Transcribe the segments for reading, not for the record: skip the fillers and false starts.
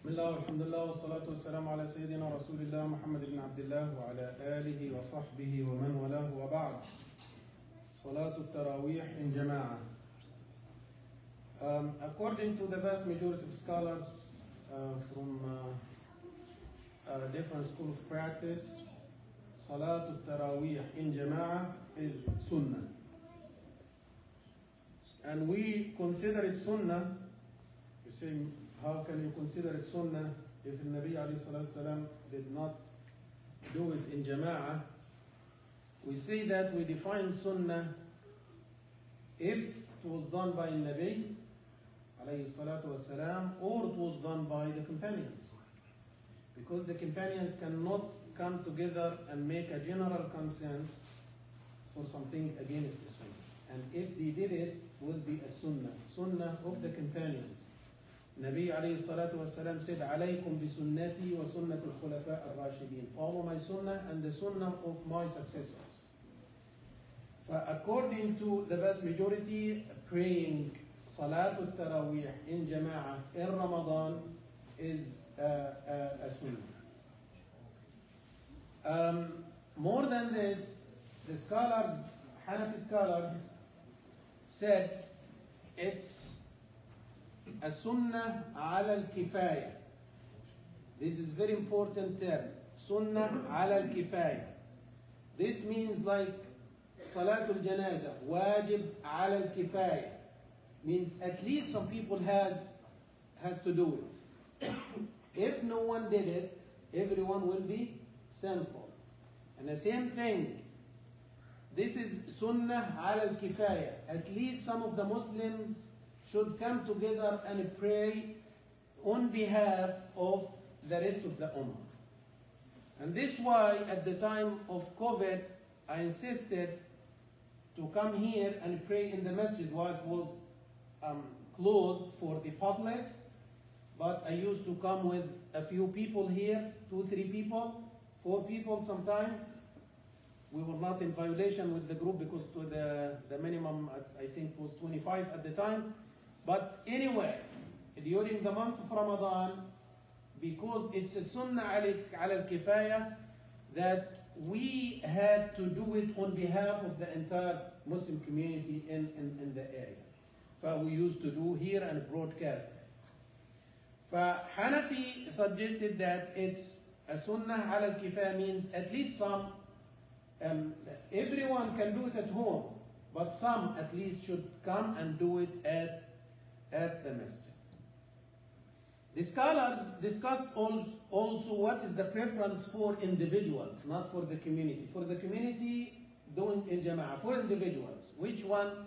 بسم الله والحمد لله والصلاة والسلام على سيدنا رسول الله محمد بن عبد الله وعلى آله وصحبه ومن والاه وبعد. صلاة التراweeh in Jama'ah. According to the vast majority of scholars from different school of practice, Salat al-Taraweeh in Jama'ah is Sunnah. And we consider it Sunnah. You say, how can you consider it Sunnah if the Nabi ﷺ did not do it in Jama'ah? We say that we define Sunnah if it was done by Nabi ﷺ or it was done by the companions. Because the companions cannot come together and make a general consensus for something against the Sunnah. And if they did it, it will be a Sunnah of the companions. Nabi alayhi salatu wasalam said, "Alaykum bi sunnati wa sunnat al-khulafa al-rashidin." Follow my Sunnah and the Sunnah of my successors. According to the vast majority, praying Salat al-Taraweeh in Jama'ah in Ramadan is a Sunnah. More than this, the scholars, Hanafi scholars, said it's a Sunnah ala al-Kifaya. This is very important term. Sunnah ala al-Kifaya. This means like Salatul Janaza, wajib ala al-Kifaya. Means at least some people has to do it. If no one did it, everyone will be sinful. And the same thing, this is Sunnah ala al-Kifaya. At least some of the Muslims should come together and pray on behalf of the rest of the Ummah. And this is why at the time of COVID, I insisted to come here and pray in the masjid while it was closed for the public. But I used to come with a few people here, 2, 3 people, 4 people sometimes. We were not in violation with the group because to the minimum, I think, was 25 at the time. But anyway, during the month of Ramadan, because it's a Sunnah ala al-Kifaya, that we had to do it on behalf of the entire Muslim community in the area. So we used to do here and broadcast. Hanafi suggested that it's a Sunnah ala al-Kifaya means at least some, everyone can do it at home, but some at least should come and do it at the masjid. The scholars discussed also what is the preference for individuals, not for the community. For the community, doing in Jama'ah. For individuals, which one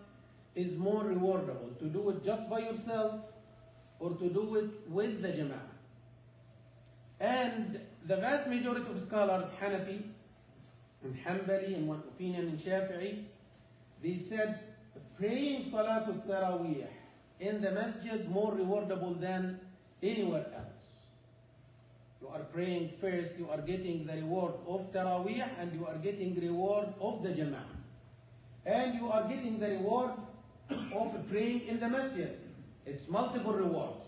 is more rewardable? To do it just by yourself or to do it with the Jama'ah? And the vast majority of scholars, Hanafi and Hanbali, and one opinion in Shafi'i, they said praying Salatul Taraweeh in the masjid more rewardable than anywhere else. You are praying first, you are getting the reward of Taraweeh and you are getting reward of the Jama'ah. And you are getting the reward of praying in the masjid. It's multiple rewards.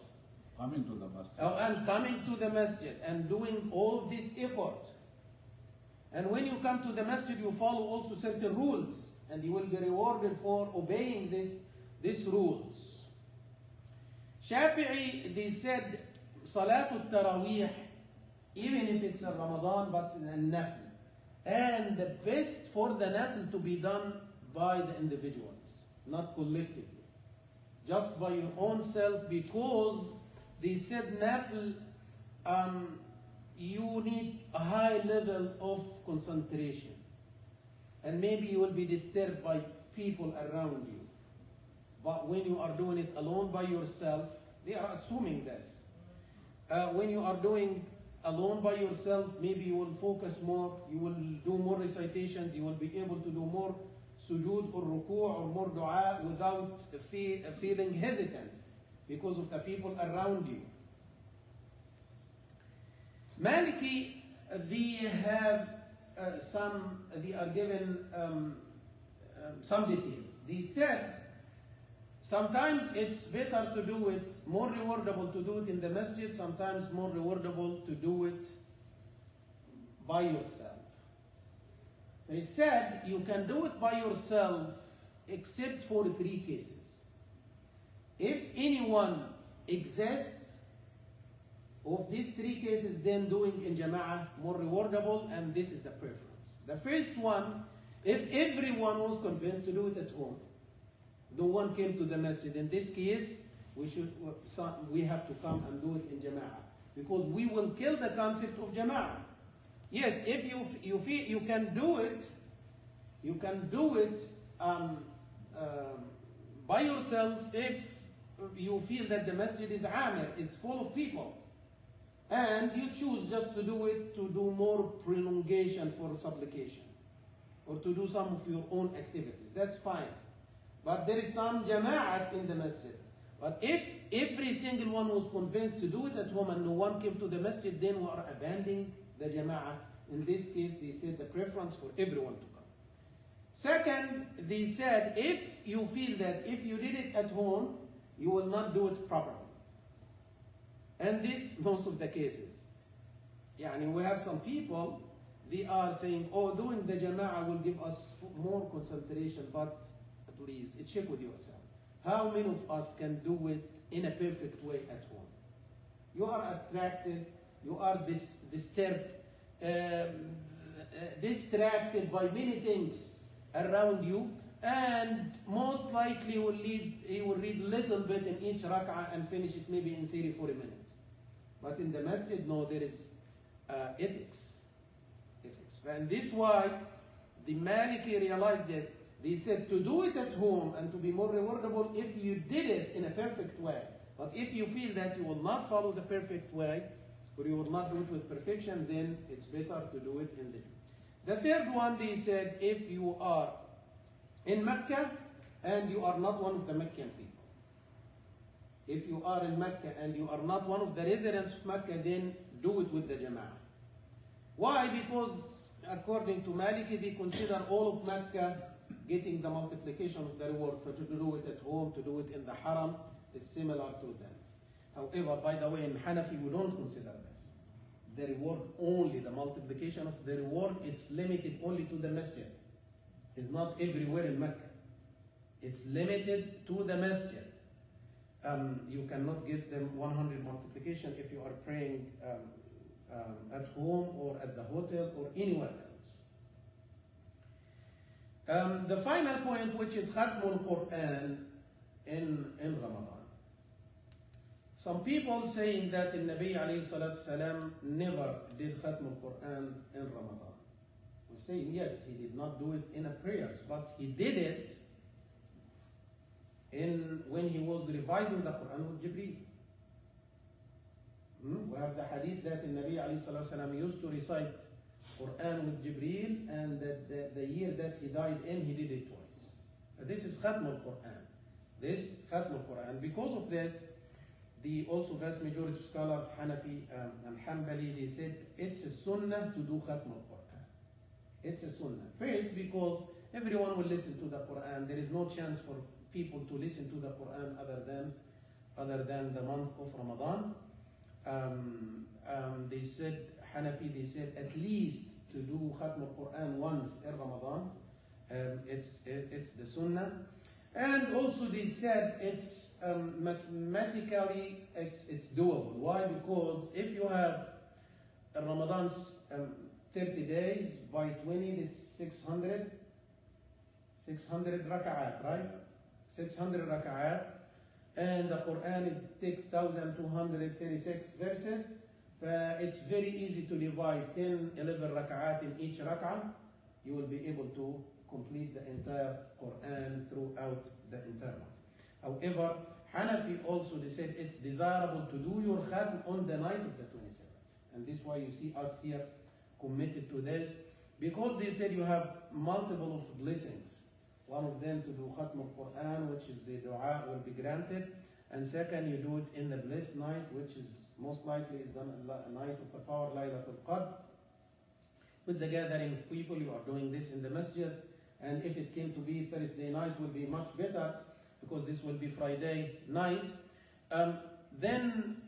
Coming to the masjid. And coming to the masjid and doing all of this effort. And when you come to the masjid, you follow also certain rules and you will be rewarded for obeying these rules. Shafi'i, they said, Salatul Taraweeh, even if it's a Ramadan, but it's a nafl. And the best for the nafl to be done by the individuals, not collectively. Just by your own self, because they said nafl, you need a high level of concentration. And maybe you will be disturbed by people around you. But when you are doing it alone by yourself, they are assuming this. When you are doing alone by yourself, maybe you will focus more, you will do more recitations, you will be able to do more sujood or ruku' or more dua without feeling hesitant because of the people around you. Maliki, they have they are given some details. They said Sometimes it's better to do it, more rewardable to do it in the masjid, sometimes more rewardable to do it by yourself. They said you can do it by yourself except for 3 cases. If anyone exists of these 3 cases, then doing in jama'ah more rewardable, and this is the preference. The first one, if everyone was convinced to do it at home, no one came to the masjid. In this case, we have to come and do it in jama'ah, because we will kill the concept of jama'ah. Yes, if you feel you can do it, by yourself if you feel that the masjid is amir, is full of people, and you choose just to do it to do more prolongation for supplication, or to do some of your own activities. That's fine. But there is some jama'at in the masjid. But if every single one was convinced to do it at home and no one came to the masjid, then we are abandoning the jama'at. In this case, they said the preference for everyone to come. Second, they said if you feel that if you did it at home, you will not do it properly. And this, most of the cases. We have some people, they are saying, oh, doing the jama'ah will give us more concentration, but please, check with yourself. How many of us can do it in a perfect way at home? You are attracted, you are disturbed, distracted by many things around you, and most likely he will read a little bit in each rak'ah and finish it maybe in 30-40 minutes. But in the masjid, no, there is ethics. And this is why the Maliki realized this. They said to do it at home and to be more rewardable if you did it in a perfect way. But if you feel that you will not follow the perfect way, or you will not do it with perfection, then it's better to do it in the third one, they said, if you are in Mecca and you are not one of the Meccan people. If you are in Mecca and you are not one of the residents of Mecca, then do it with the Jama'ah. Why? Because according to Maliki, they consider all of Mecca getting the multiplication of the reward. For to do it at home, to do it in the Haram, is similar to them. However, by the way, in Hanafi, we don't consider this. The reward only, the multiplication of the reward, it's limited only to the masjid. It's not everywhere in Mecca. It's limited to the masjid. You cannot get them 100 multiplication if you are praying at home or at the hotel or anywhere else. The final point, which is Khatmul Quran in Ramadan. Some people saying that the Nabi alayhi salatu salam never did Khatmul Quran in Ramadan. We're saying yes, he did not do it in a prayers, but he did it when he was revising the Quran with Jibreel. We have the hadith that the Nabi alayhi salatu salam used to recite Quran with Jibreel, and the year that he died in, he did it twice. This is Khatmul Quran. This Khatmul Quran. Because of this, the also vast majority of scholars, Hanafi and Hanbali, they said it's a sunnah to do Khatmul Quran. It's a sunnah. First, because everyone will listen to the Quran. There is no chance for people to listen to the Quran other than the month of Ramadan. They said, Hanafi, they said at least to do Khatmul Quran once in Ramadan. It's the sunnah. And also they said it's mathematically it's doable. Why? Because if you have Ramadan's 30 days by 20 is 600 raka'at, right? 600 raka'at, and the Quran is 6,236 verses. It's very easy to divide 10, 11 raka'at in each rak'ah. You will be able to complete the entire Quran throughout the entire month. However, Hanafi also, they said it's desirable to do your khatm on the night of the 27th. And this is why you see us here committed to this, because they said you have multiple of blessings. One of them to do Khatm al-Quran, which is the dua will be granted. And second, you do it in the blessed night, which is most likely is the night of the power, Laylatul Qadr. With the gathering of people, you are doing this in the masjid. And if it came to be Thursday night, will be much better. because this will be Friday night. Then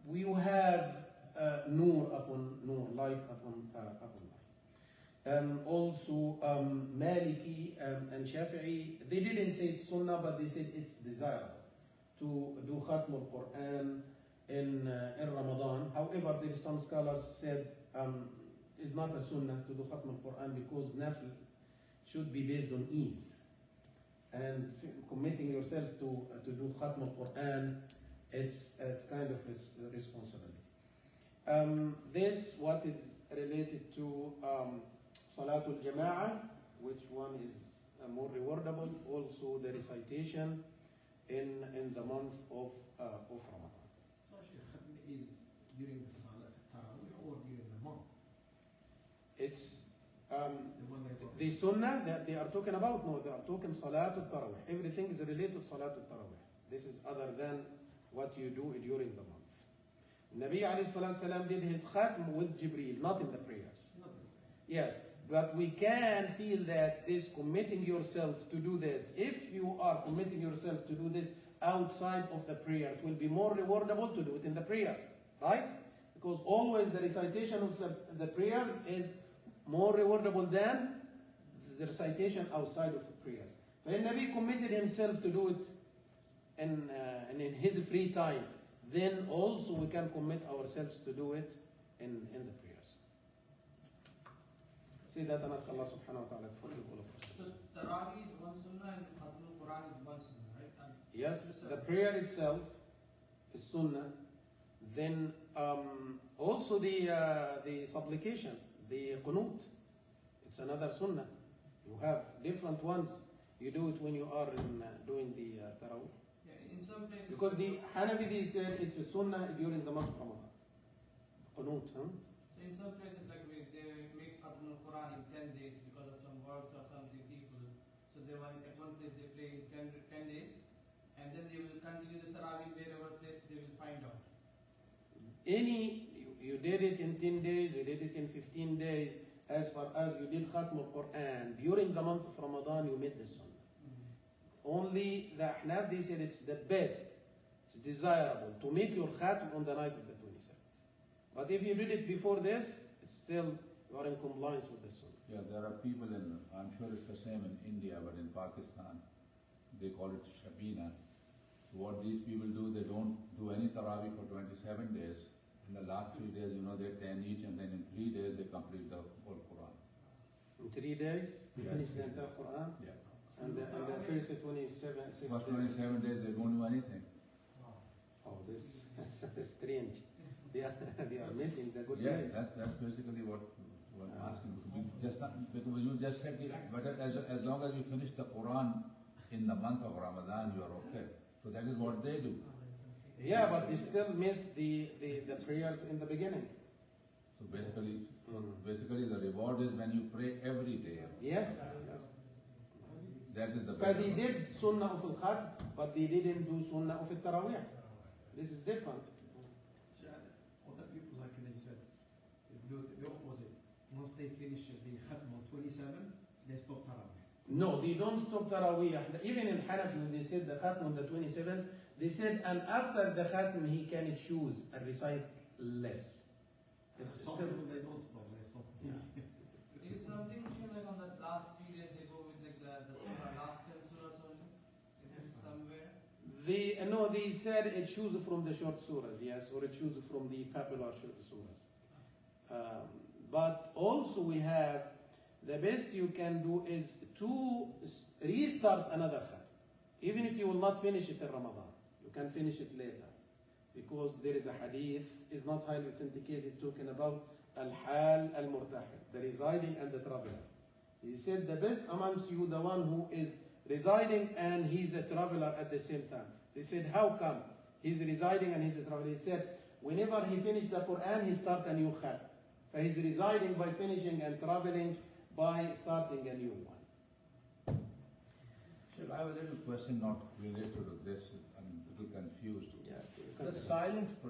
we have Noor upon Noor, light upon light. Also, Maliki and Shafi'i, they didn't say it's Sunnah, but they said it's desirable to do Khatm al-Quran in Ramadan. However, there is some scholars said it's not a Sunnah to do Khatm al-Quran because Nafl should be based on ease. And committing yourself to do Khatm al-Quran, it's kind of responsibility. This, what is related to Salatul Jama'ah, which one is more rewardable, also the recitation in the month of Ramadan. So Khatm is during the Salat, Taraweeh, or during the month? It's the Sunnah that they are talking about. No, they are talking Salatul Taraweeh. Everything is related to Salatul Taraweeh. This is other than what you do during the month. Nabi alayhi salam did his Khatm with Jibreel, not in the prayers. Yes, but we can feel that this committing yourself to do this, if you are committing yourself to do this outside of the prayer, it will be more rewardable to do it in the prayers, right? Because always the recitation of the prayers is more rewardable than the recitation outside of the prayers. When Nabi committed himself to do it in his free time, then also we can commit ourselves to do it in the prayers. See that and ask Allah subhanahu wa ta'ala to forgive all of us. So Taraweeh is one sunnah and Khatm al-Quran is one sunnah, right? Yes, the prayer itself is sunnah. Then also the supplication, the qunut, it's another sunnah. You have different ones. You do it when you are doing the Taraweeh. Yeah, in some places. Because the Hanafi, they said it's a sunnah during the month of Ramadan. Qunut, huh? So in some places, like they make Khatm al-Quran in 10 days because of some works or something people. So at one place they play in 10 days, and then they will continue the Taraweeh wherever place they will find out. You did it in 10 days, you did it in 15 days, as far as you did Khatm al-Quran during the month of Ramadan, you made the sunnah. Only the Ahnaf, they said it's the best, it's desirable to make your Khatm on the night of the 27th. But if you did it before this, it's still, you are in compliance with the sunnah. Yeah, there are people I'm sure it's the same in India, but in Pakistan, they call it Shabina. What these people do, they don't do any Taraweeh for 27 days. In the last 3 days, they're 10 each, and then in 3 days, they complete the whole Quran. In 3 days, you finish the entire Quran? Yeah. And the first 27, 6 First days. 27 days, they don't do anything. Oh, this is strange. They are missing the good Yeah, days. that's basically what I'm asking. Because you just said, but as long as you finish the Quran in the month of Ramadan, you are okay. So that is what they do. Yeah, but they still miss the prayers in the beginning. So basically the reward is when you pray every day. Yes. That is the But they did Sunnah of al-Khatm, but they didn't do Sunnah of al-Taraweeh. This is different. Other people, like they said, is the opposite. Once they finish the Khatm on 27, they stop Taraweeh. No, they don't stop Taraweeh. Even in Hanafi, when they said the Khatm on the 27th, they said, and after the Khatm, he can choose and recite less. It's Some still. people, they don't stop, they stop. Yeah. Is something like on the last 3 days they go with like the surah, last 10 surahs only? Is it somewhere? They said it choose from the short surahs, yes, or it choose from the popular short surahs. But also we have, the best you can do is to restart another Khatm. Even if you will not finish it in Ramadan, you can finish it later. Because there is a hadith, is not highly authenticated, talking about al-hal al-murtahil, the residing and the traveler. He said the best amongst you, the one who is residing and he's a traveler at the same time. They said, how come? He's residing and he's a traveler. He said, whenever he finished the Quran, he starts a new Khatm. So he's residing by finishing and traveling by starting a new one. I have a little question not related to this. I'm a little confused. Yeah, The silent prayer.